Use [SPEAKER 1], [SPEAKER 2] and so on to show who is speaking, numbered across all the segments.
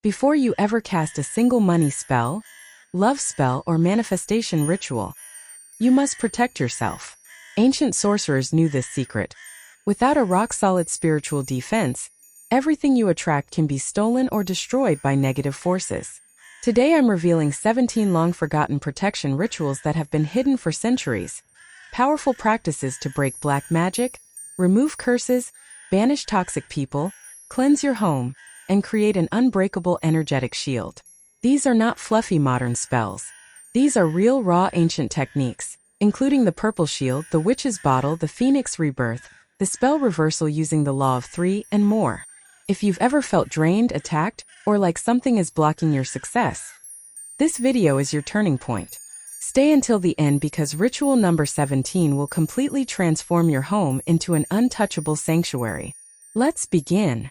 [SPEAKER 1] Before you ever cast a single money spell, love spell, or manifestation ritual, you must protect yourself. Ancient sorcerers knew this secret. Without a rock-solid spiritual defense, everything you attract can be stolen or destroyed by negative forces. Today I'm revealing 17 long-forgotten protection rituals that have been hidden for centuries. Powerful practices to break black magic, remove curses, banish toxic people, cleanse your home, and create an unbreakable energetic shield. These are not fluffy modern spells. These are real raw ancient techniques, including the purple shield, the witch's bottle, the phoenix rebirth, the spell reversal using the law of three, and more. If you've ever felt drained, attacked, or like something is blocking your success, this video is your turning point. Stay until the end because ritual number 17 will completely transform your home into an untouchable sanctuary. Let's begin.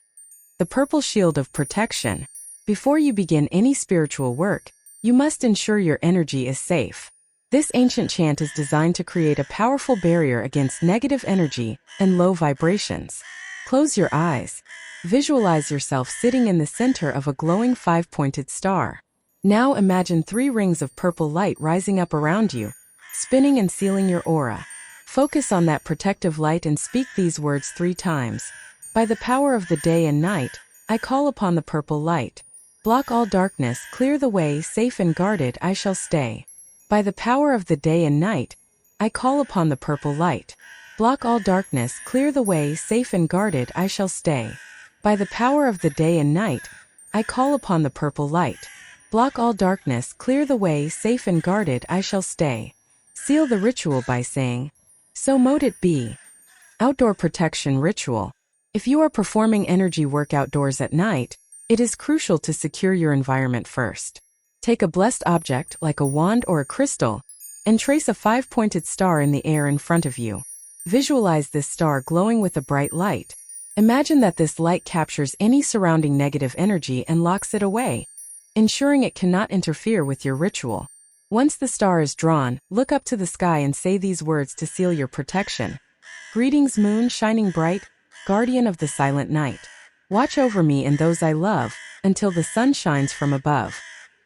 [SPEAKER 1] The purple shield of protection. Before you begin any spiritual work, you must ensure your energy is safe. This ancient chant is designed to create a powerful barrier against negative energy and low vibrations. Close your eyes. Visualize yourself sitting in the center of a glowing 5-pointed star. Now imagine 3 rings of purple light rising up around you, spinning and sealing your aura. Focus on that protective light and speak these words 3 times. By the power of the day and night, I call upon the purple light. Block all darkness, clear the way, safe and guarded I shall stay. By the power of the day and night, I call upon the purple light. Block all darkness, clear the way, safe and guarded I shall stay. By the power of the day and night, I call upon the purple light. Block all darkness, clear the way, safe and guarded I shall stay. Seal the ritual by saying, "So mote it be." Outdoor protection ritual. If you are performing energy work outdoors at night, it is crucial to secure your environment first. Take a blessed object, like a wand or a crystal, and trace a 5-pointed star in the air in front of you. Visualize this star glowing with a bright light. Imagine that this light captures any surrounding negative energy and locks it away, ensuring it cannot interfere with your ritual. Once the star is drawn, look up to the sky and say these words to seal your protection. Greetings, moon shining bright, guardian of the silent night. Watch over me and those I love, until the sun shines from above.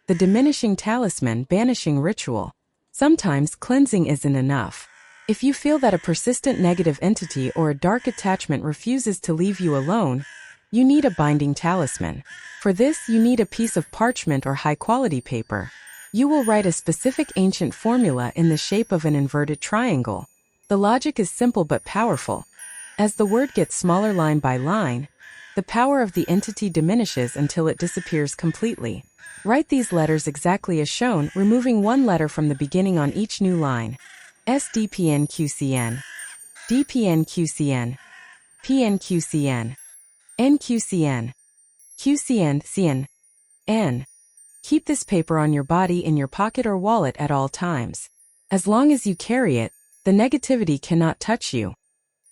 [SPEAKER 1] The diminishing talisman banishing ritual. Sometimes cleansing isn't enough. If you feel that a persistent negative entity or a dark attachment refuses to leave you alone, you need a binding talisman. For this, you need a piece of parchment or high-quality paper. You will write a specific ancient formula in the shape of an inverted triangle. The logic is simple but powerful. As the word gets smaller line by line, the power of the entity diminishes until it disappears completely. Write these letters exactly as shown, removing 1 letter from the beginning on each new line. SDPNQCN, DPNQCN, PNQCN, NQCN, QCN, N. Keep this paper on your body, in your pocket or wallet at all times. As long as you carry it, the negativity cannot touch you.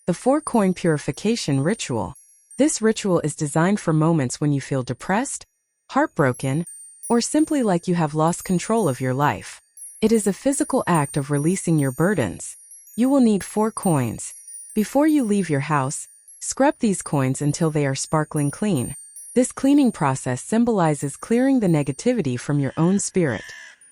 [SPEAKER 1] The 4-coin purification ritual. This ritual is designed for moments when you feel depressed, heartbroken, or simply like you have lost control of your life. It is a physical act of releasing your burdens. You will need 4 coins. Before you leave your house, scrub these coins until they are sparkling clean. This cleaning process symbolizes clearing the negativity from your own spirit.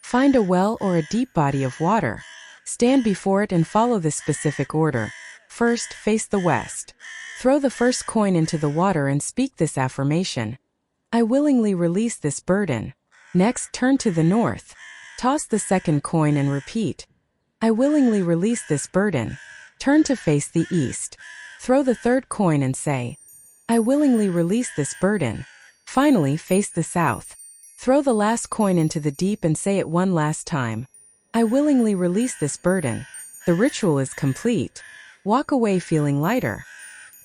[SPEAKER 1] Find a well or a deep body of water. Stand before it and follow this specific order. First, face the west. Throw the first coin into the water and speak this affirmation. I willingly release this burden. Next, turn to the north. Toss the second coin and repeat. I willingly release this burden. Turn to face the east. Throw the third coin and say, I willingly release this burden. Finally, face the south. Throw the last coin into the deep and say it one last time. I willingly release this burden. The ritual is complete. Walk away feeling lighter.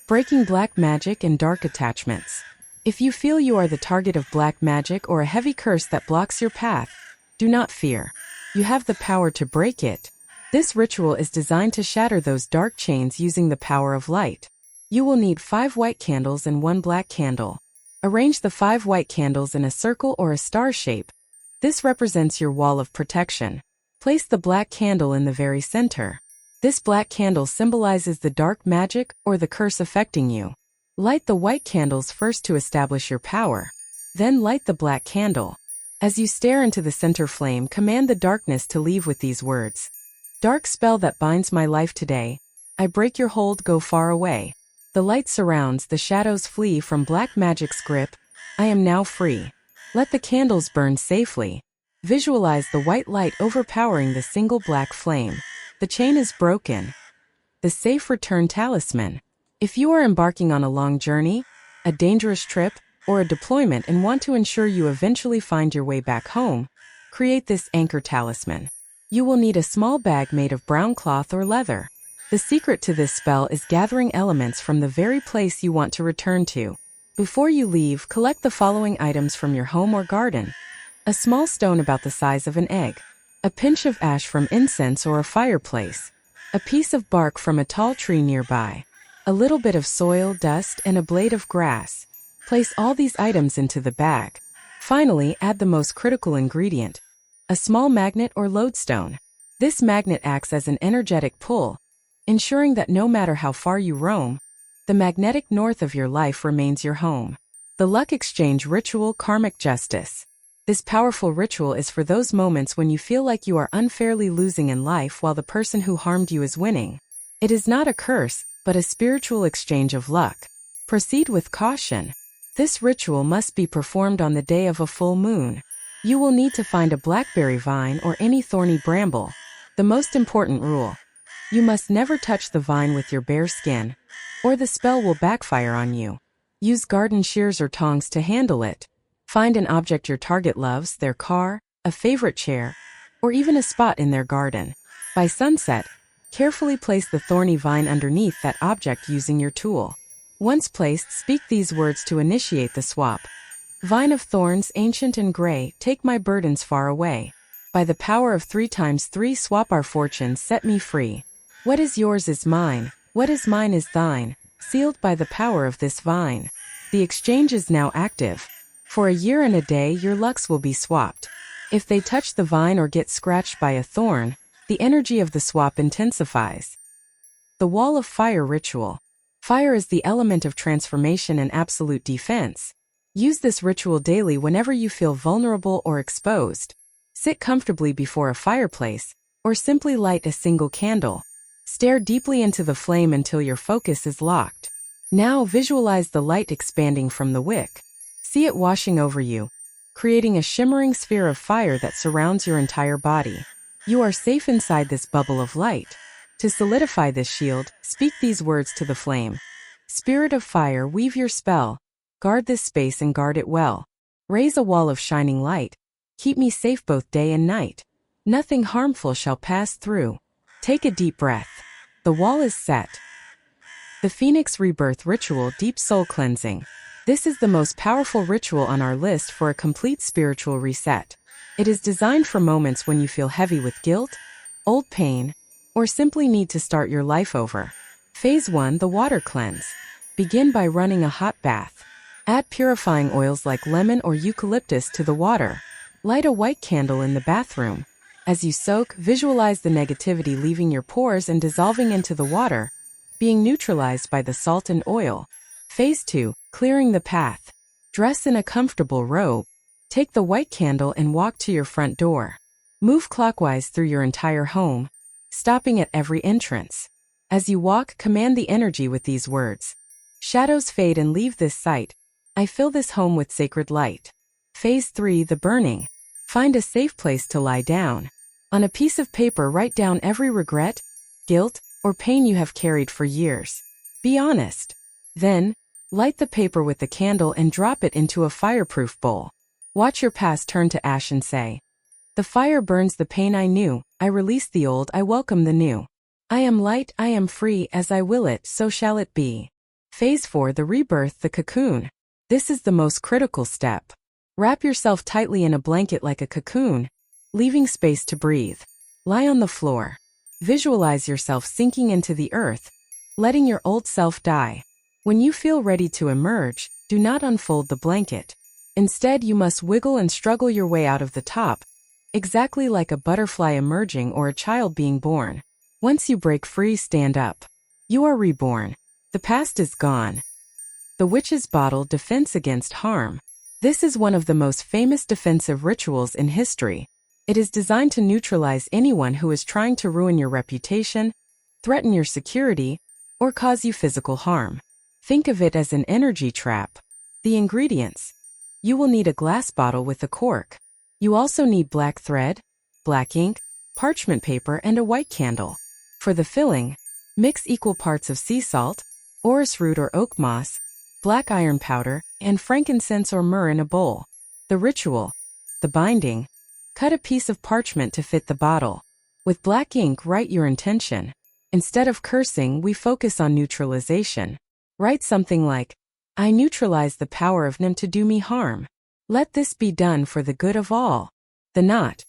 [SPEAKER 1] Breaking black magic and dark attachments. If you feel you are the target of black magic or a heavy curse that blocks your path, do not fear. You have the power to break it. This ritual is designed to shatter those dark chains using the power of light. You will need 5 white candles and 1 black candle. Arrange the 5 white candles in a circle or a star shape. This represents your wall of protection. Place the black candle in the very center. This black candle symbolizes the dark magic or the curse affecting you. Light the white candles first to establish your power. Then light the black candle. As you stare into the center flame, command the darkness to leave with these words. Dark spell that binds my life today, I break your hold, go far away. The light surrounds, the shadows flee from black magic's grip. I am now free. Let the candles burn safely. Visualize the white light overpowering the single black flame. The chain is broken. The safe return talisman. If you are embarking on a long journey, a dangerous trip, or a deployment and want to ensure you eventually find your way back home, create this anchor talisman. You will need a small bag made of brown cloth or leather. The secret to this spell is gathering elements from the very place you want to return to. Before you leave, collect the following items from your home or garden. A small stone about the size of an egg. A pinch of ash from incense or a fireplace. A piece of bark from a tall tree nearby. A little bit of soil, dust, and a blade of grass. Place all these items into the bag. Finally, add the most critical ingredient. A small magnet or lodestone. This magnet acts as an energetic pull, ensuring that no matter how far you roam, the magnetic north of your life remains your home. The Luck Exchange Ritual, Karmic Justice. This powerful ritual is for those moments when you feel like you are unfairly losing in life while the person who harmed you is winning. It is not a curse, but a spiritual exchange of luck. Proceed with caution. This ritual must be performed on the day of a full moon. You will need to find a blackberry vine or any thorny bramble. The most important rule: you must never touch the vine with your bare skin, or the spell will backfire on you. Use garden shears or tongs to handle it. Find an object your target loves, their car, a favorite chair, or even a spot in their garden. By sunset, carefully place the thorny vine underneath that object using your tool. Once placed, speak these words to initiate the swap. Vine of thorns, ancient and gray, take my burdens far away. By the power of 3 times 3, swap our fortunes, set me free. What is yours is mine, what is mine is thine, sealed by the power of this vine. The exchange is now active. For a year and a day, your lucks will be swapped. If they touch the vine or get scratched by a thorn, the energy of the swap intensifies. The Wall of Fire Ritual. Fire is the element of transformation and absolute defense. Use this ritual daily whenever you feel vulnerable or exposed. Sit comfortably before a fireplace, or simply light a single candle. Stare deeply into the flame until your focus is locked. Now visualize the light expanding from the wick. See it washing over you, creating a shimmering sphere of fire that surrounds your entire body. You are safe inside this bubble of light. To solidify this shield, speak these words to the flame. Spirit of fire, weave your spell. Guard this space and guard it well. Raise a wall of shining light. Keep me safe both day and night. Nothing harmful shall pass through. Take a deep breath. The wall is set. The Phoenix Rebirth Ritual, Deep Soul Cleansing. This is the most powerful ritual on our list for a complete spiritual reset. It is designed for moments when you feel heavy with guilt, old pain, or simply need to start your life over. Phase 1, the Water Cleanse. Begin by running a hot bath. Add purifying oils like lemon or eucalyptus to the water. Light a white candle in the bathroom. As you soak, visualize the negativity leaving your pores and dissolving into the water, being neutralized by the salt and oil. Phase 2, clearing the path. Dress in a comfortable robe. Take the white candle and walk to your front door. Move clockwise through your entire home, stopping at every entrance. As you walk, command the energy with these words. Shadows fade and leave this sight. I fill this home with sacred light. Phase 3, the burning. Find a safe place to lie down. On a piece of paper, write down every regret, guilt, or pain you have carried for years. Be honest. Then, light the paper with the candle and drop it into a fireproof bowl. Watch your past turn to ash and say, the fire burns the pain I knew, I release the old, I welcome the new. I am light, I am free, as I will it, so shall it be. Phase 4, the rebirth, the cocoon. This is the most critical step. Wrap yourself tightly in a blanket like a cocoon, leaving space to breathe. Lie on the floor. Visualize yourself sinking into the earth, letting your old self die. When you feel ready to emerge, do not unfold the blanket. Instead, you must wiggle and struggle your way out of the top, exactly like a butterfly emerging or a child being born. Once you break free, stand up. You are reborn. The past is gone. The witch's bottle, defense against harm. This is one of the most famous defensive rituals in history. It is designed to neutralize anyone who is trying to ruin your reputation, threaten your security, or cause you physical harm. Think of it as an energy trap. The ingredients. You will need a glass bottle with a cork. You also need black thread, black ink, parchment paper, and a white candle. For the filling, mix equal parts of sea salt, orris root or oak moss, black iron powder, and frankincense or myrrh in a bowl. The ritual. The binding. Cut a piece of parchment to fit the bottle. With black ink, write your intention. Instead of cursing, we focus on neutralization. Write something like, I neutralize the power of Nim to do me harm. Let this be done for the good of all. The knot.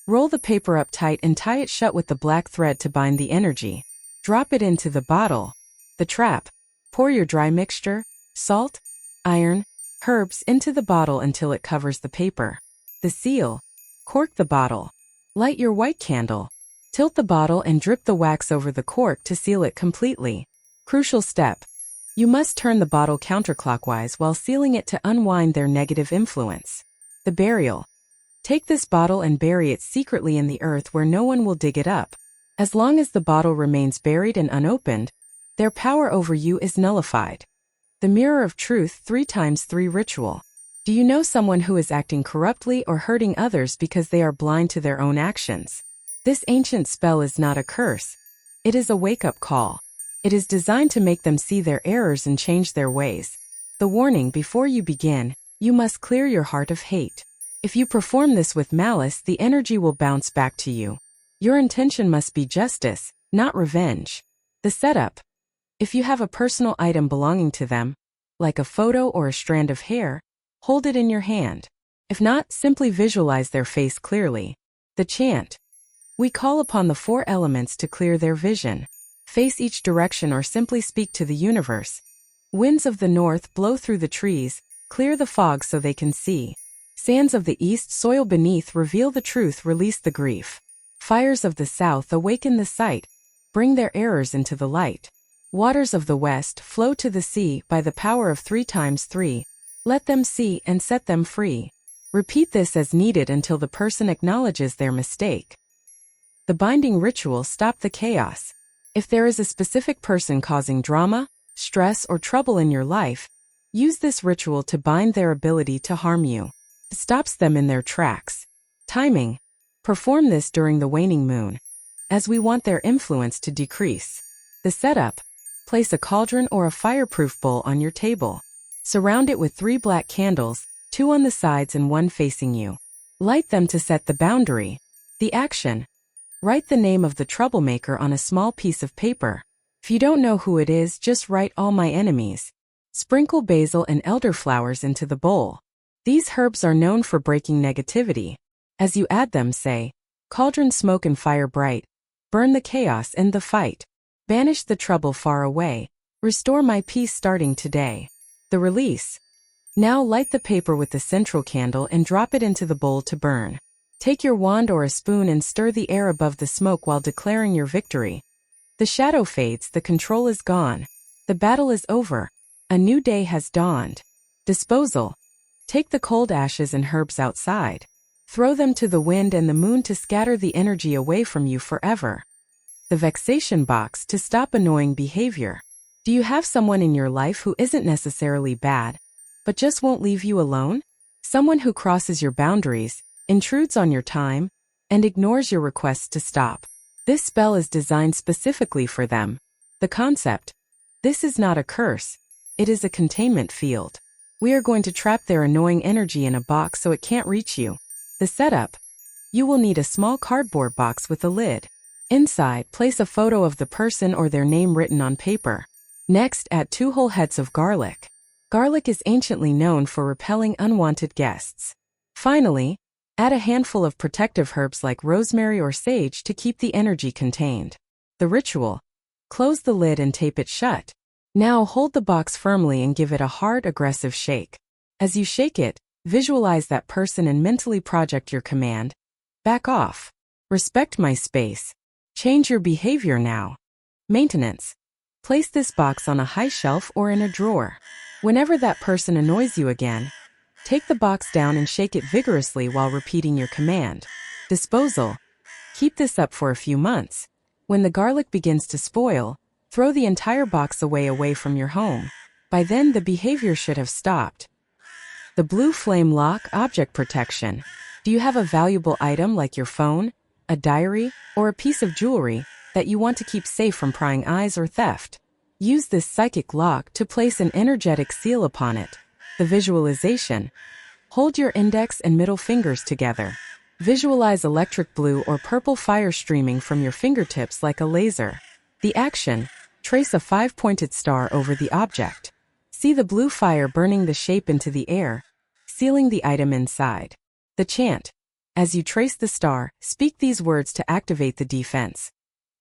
[SPEAKER 1] Roll the paper up tight and tie it shut with the black thread to bind the energy. Drop it into the bottle. The trap. Pour your dry mixture, salt, iron, herbs into the bottle until it covers the paper. The seal. Cork the bottle. Light your white candle. Tilt the bottle and drip the wax over the cork to seal it completely. Crucial step. You must turn the bottle counterclockwise while sealing it to unwind their negative influence. The burial. Take this bottle and bury it secretly in the earth where no one will dig it up. As long as the bottle remains buried and unopened, their power over you is nullified. The Mirror of Truth 3x3 ritual. Do you know someone who is acting corruptly or hurting others because they are blind to their own actions? This ancient spell is not a curse. It is a wake-up call. It is designed to make them see their errors and change their ways. The warning: before you begin, you must clear your heart of hate. If you perform this with malice, the energy will bounce back to you. Your intention must be justice, not revenge. The setup. If you have a personal item belonging to them, like a photo or a strand of hair, hold it in your hand. If not, simply visualize their face clearly. The chant. We call upon the four elements to clear their vision. Face each direction or simply speak to the universe. Winds of the north blow through the trees, clear the fog so they can see. Sands of the east soil beneath, reveal the truth, release the grief. Fires of the south awaken the sight, bring their errors into the light. Waters of the west flow to the sea by the power of 3x3. Let them see and set them free. Repeat this as needed until the person acknowledges their mistake. The binding ritual. Stop the chaos. If there is a specific person causing drama, stress, or trouble in your life, use this ritual to bind their ability to harm you. It stops them in their tracks. Timing. Perform this during the waning moon, as we want their influence to decrease. The setup. Place a cauldron or a fireproof bowl on your table. Surround it with 3 black candles, 2 on the sides and 1 facing you. Light them to set the boundary. The action. Write the name of the troublemaker on a small piece of paper. If you don't know who it is, just write "all my enemies." Sprinkle basil and elderflowers into the bowl. These herbs are known for breaking negativity. As you add them, say, "Cauldron smoke and fire bright. Burn the chaos and the fight. Banish the trouble far away. Restore my peace starting today." The release. Now light the paper with the central candle and drop it into the bowl to burn. Take your wand or a spoon and stir the air above the smoke while declaring your victory. The shadow fades, the control is gone. The battle is over. A new day has dawned. Disposal. Take the cold ashes and herbs outside. Throw them to the wind and the moon to scatter the energy away from you forever. The vexation box. To stop annoying behavior. Do you have someone in your life who isn't necessarily bad, but just won't leave you alone? Someone who crosses your boundaries, intrudes on your time, and ignores your requests to stop. This spell is designed specifically for them. The concept. This is not a curse. It is a containment field. We are going to trap their annoying energy in a box so it can't reach you. The setup. You will need a small cardboard box with a lid. Inside, place a photo of the person or their name written on paper. Next, add 2 whole heads of garlic. Garlic is anciently known for repelling unwanted guests. Finally, add a handful of protective herbs like rosemary or sage to keep the energy contained. The ritual. Close the lid and tape it shut. Now hold the box firmly and give it a hard, aggressive shake. As you shake it, visualize that person and mentally project your command. Back off. Respect my space. Change your behavior now. Maintenance. Place this box on a high shelf or in a drawer. Whenever that person annoys you again, Take the box down and shake it vigorously while repeating your command. Disposal. Keep this up for a few months. When the garlic begins to spoil, throw the entire box away from your home. By then the behavior should have stopped. The blue flame lock object protection. Do you have a valuable item like your phone, a diary, or a piece of jewelry that you want to keep safe from prying eyes or theft? Use this psychic lock to place an energetic seal upon it. The visualization. Hold your index and middle fingers together. Visualize electric blue or purple fire streaming from your fingertips like a laser. The action. Trace a 5-pointed star over the object. See the blue fire burning the shape into the air, sealing the item inside. The chant. As you trace the star, speak these words to activate the defense.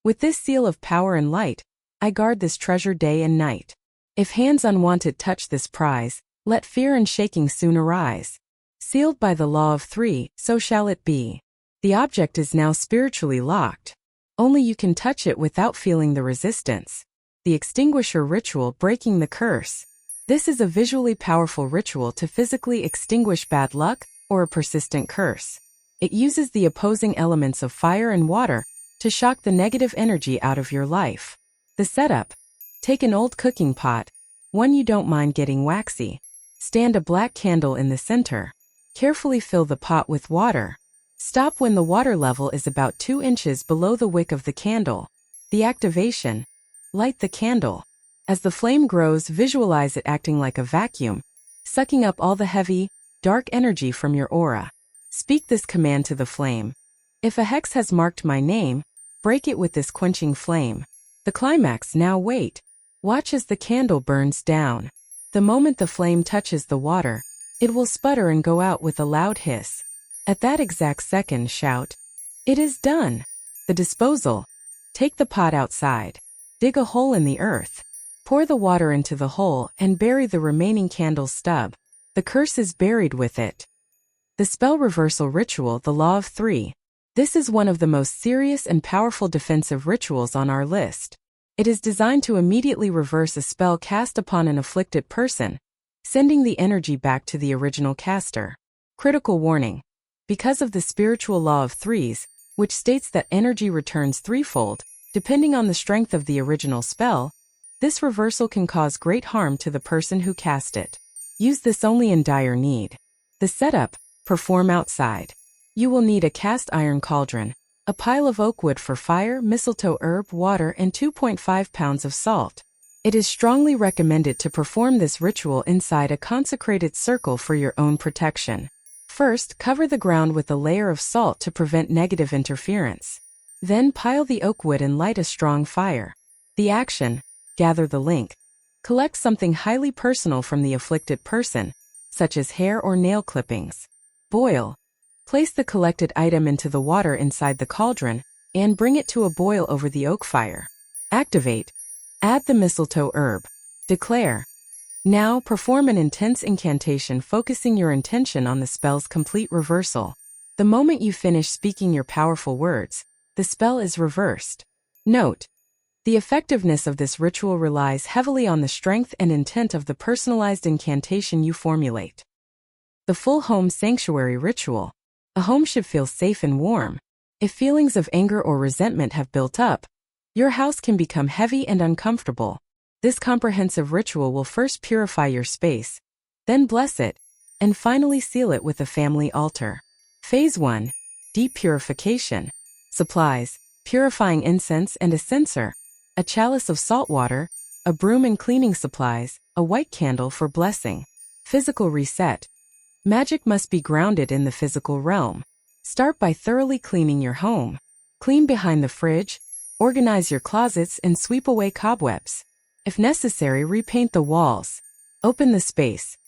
[SPEAKER 1] With this seal of power and light, I guard this treasure day and night. If hands unwanted touch this prize, let fear and shaking soon arise. Sealed by the law of 3, so shall it be. The object is now spiritually locked. Only you can touch it without feeling the resistance. The Extinguisher ritual, breaking the curse. This is a visually powerful ritual to physically extinguish bad luck or a persistent curse. It uses the opposing elements of fire and water to shock the negative energy out of your life. The setup. Take an old cooking pot, one you don't mind getting waxy. Stand a black candle in the center. Carefully fill the pot with water. Stop when the water level is about 2 inches below the wick of the candle. The activation. Light the candle. As the flame grows, visualize it acting like a vacuum, sucking up all the heavy, dark energy from your aura. Speak this command to the flame. If a hex has marked my name, break it with this quenching flame. The climax. Now wait. Watch as the candle burns down. The moment the flame touches the water, it will sputter and go out with a loud hiss. At that exact second, shout, "It is done!" The disposal. Take the pot outside. Dig a hole in the earth. Pour the water into the hole and bury the remaining candle stub. The curse is buried with it. The spell reversal ritual, the law of 3. This is one of the most serious and powerful defensive rituals on our list. It is designed to immediately reverse a spell cast upon an afflicted person, sending the energy back to the original caster. Critical warning. Because of the spiritual law of 3s, which states that energy returns threefold, depending on the strength of the original spell, this reversal can cause great harm to the person who cast it. Use this only in dire need. The setup. Perform outside. You will need a cast iron cauldron, a pile of oak wood for fire, mistletoe herb, water, and 2.5 pounds of salt. It is strongly recommended to perform this ritual inside a consecrated circle for your own protection. First, cover the ground with a layer of salt to prevent negative interference. Then pile the oak wood and light a strong fire. The action. Gather the link. Collect something highly personal from the afflicted person, such as hair or nail clippings. Boil. Place the collected item into the water inside the cauldron and bring it to a boil over the oak fire. Activate. Add the mistletoe herb. Declare. Now perform an intense incantation focusing your intention on the spell's complete reversal. The moment you finish speaking your powerful words, the spell is reversed. Note: the effectiveness of this ritual relies heavily on the strength and intent of the personalized incantation you formulate. The full home sanctuary ritual. A home should feel safe and warm. If feelings of anger or resentment have built up, your house can become heavy and uncomfortable. This comprehensive ritual will first purify your space, then bless it, and finally seal it with a family altar. Phase 1. Deep Purification. Supplies: purifying incense and a censer, a chalice of salt water, a broom and cleaning supplies, a white candle for blessing. Physical reset. Magic must be grounded in the physical realm. Start by thoroughly cleaning your home. Clean behind the fridge, organize your closets, and sweep away cobwebs. If necessary, repaint the walls. Open the space.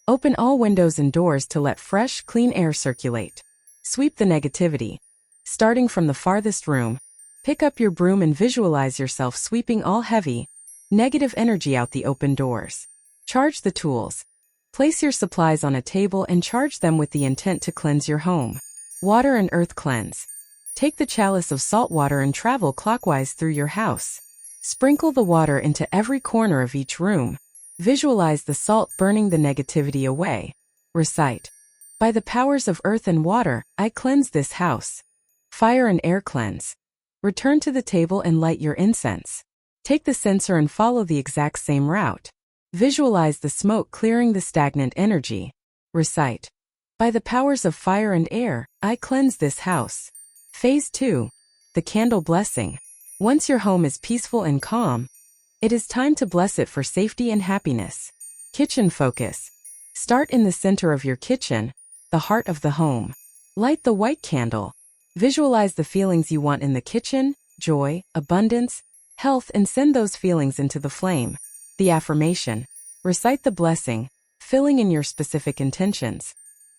[SPEAKER 1] Open all windows and doors to let fresh, clean air circulate. Sweep the negativity. Starting from the farthest room, pick up your broom and visualize yourself sweeping all heavy, negative energy out the open doors. Charge the tools. Place your supplies on a table and charge them with the intent to cleanse your home. Water and earth cleanse. Take the chalice of salt water and travel clockwise through your house. Sprinkle the water into every corner of each room. Visualize the salt burning the negativity away. Recite. By the powers of earth and water, I cleanse this house. Fire and air cleanse. Return to the table and light your incense. Take the censer and follow the exact same route. Visualize the smoke clearing the stagnant energy. Recite. By the powers of fire and air, I cleanse this house. Phase 2. The candle blessing. Once your home is peaceful and calm, it is time to bless it for safety and happiness. Kitchen focus. Start in the center of your kitchen, the heart of the home. Light the white candle. Visualize the feelings you want in the kitchen, joy, abundance, health, and send those feelings into the flame. The affirmation. Recite the blessing, filling in your specific intentions.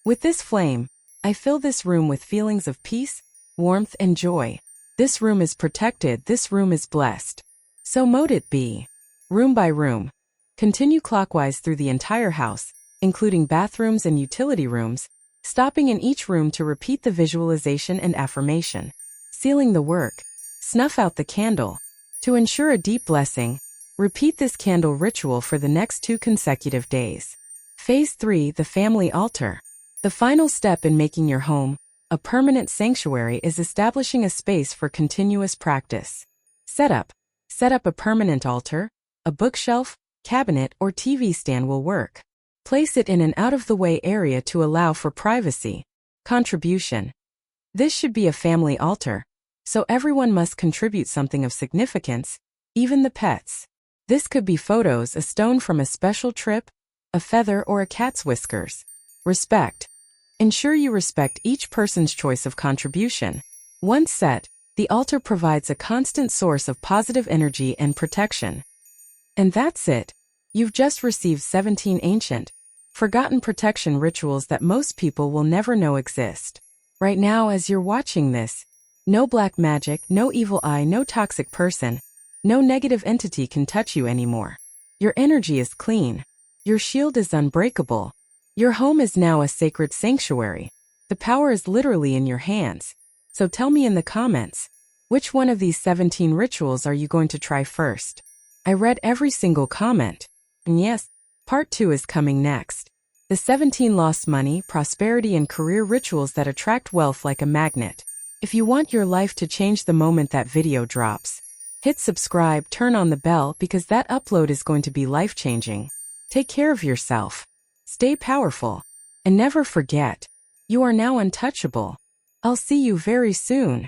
[SPEAKER 1] With this flame, I fill this room with feelings of peace, warmth, and joy. This room is protected, this room is blessed. So mote it be. Room by room. Continue clockwise through the entire house, including bathrooms and utility rooms, stopping in each room to repeat the visualization and affirmation. Sealing the work. Snuff out the candle. To ensure a deep blessing, repeat this candle ritual for the next 2 consecutive days. Phase 3. The family altar. The final step in making your home a permanent sanctuary is establishing a space for continuous practice. Setup. Set up a permanent altar. A bookshelf, cabinet, or TV stand will work. Place it in an out-of-the-way area to allow for privacy. Contribution. This should be a family altar, so everyone must contribute something of significance, even the pets. This could be photos, a stone from a special trip, a feather, or a cat's whiskers. Respect. Ensure you respect each person's choice of contribution. Once set, the altar provides a constant source of positive energy and protection. And that's it. You've just received 17 ancient, forgotten protection rituals that most people will never know exist. Right now, as you're watching this, no black magic, no evil eye, no toxic person, no negative entity can touch you anymore. Your energy is clean. Your shield is unbreakable. Your home is now a sacred sanctuary. The power is literally in your hands. So tell me in the comments, which one of these 17 rituals are you going to try first? I read every single comment. And yes, part 2 is coming next. The 17 lost money, prosperity, and career rituals that attract wealth like a magnet. If you want your life to change the moment that video drops, hit subscribe, turn on the bell because that upload is going to be life-changing. Take care of yourself. Stay powerful. And never forget, you are now untouchable. I'll see you very soon.